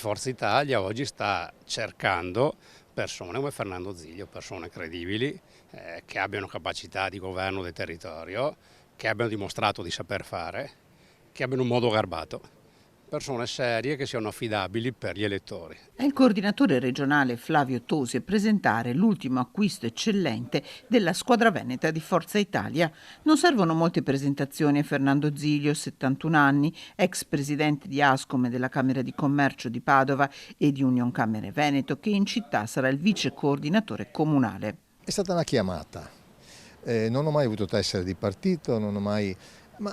Forza Italia oggi sta cercando persone come Fernando Ziglio, persone credibili, che abbiano capacità di governo del territorio, che abbiano dimostrato di saper fare, che abbiano un modo garbato. Persone serie che siano affidabili per gli elettori. È il coordinatore regionale Flavio Tosi a presentare l'ultimo acquisto eccellente della squadra veneta di Forza Italia. Non servono molte presentazioni a Fernando Ziglio, 71 anni, ex presidente di Ascom e della Camera di Commercio di Padova e di Union Camere Veneto, che in città sarà il vice coordinatore comunale. È stata una chiamata, non ho mai avuto tessera di partito, ma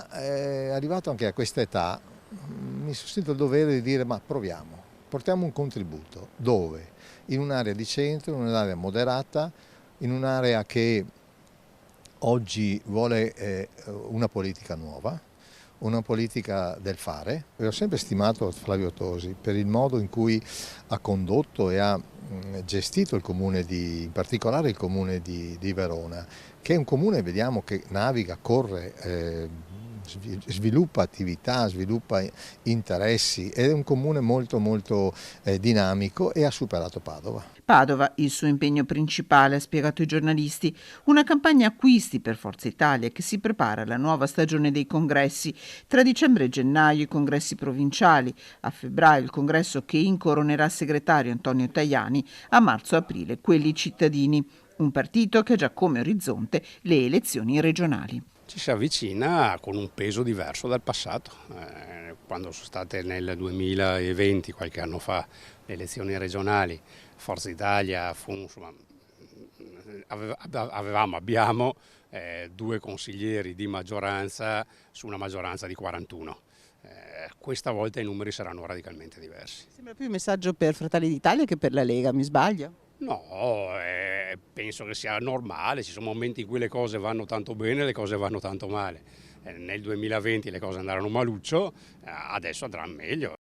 arrivato anche a questa età mi sono sentito il dovere di dire ma proviamo, portiamo un contributo. Dove? In un'area di centro, in un'area moderata, in un'area che oggi vuole una politica nuova, una politica del fare. Ho sempre stimato Flavio Tosi per il modo in cui ha condotto e ha gestito il comune in particolare il comune di Verona, che è un comune, vediamo, che naviga, corre, sviluppa attività, sviluppa interessi, è un comune molto dinamico e ha superato Padova. Padova, il suo impegno principale, ha spiegato ai giornalisti, una campagna acquisti per Forza Italia che si prepara alla nuova stagione dei congressi. Tra dicembre e gennaio i congressi provinciali, a febbraio il congresso che incoronerà segretario Antonio Tajani, a marzo-aprile quelli cittadini. Un partito che ha già come orizzonte le elezioni regionali. Ci si avvicina con un peso diverso dal passato. Quando sono state nel 2020, qualche anno fa, le elezioni regionali, Forza Italia abbiamo due consiglieri di maggioranza su una maggioranza di 41. Questa volta i numeri saranno radicalmente diversi. Sembra più un messaggio per Fratelli d'Italia che per la Lega, mi sbaglio? No, penso che sia normale, ci sono momenti in cui le cose vanno tanto bene e le cose vanno tanto male. Nel 2020 le cose andarono maluccio, adesso andranno meglio.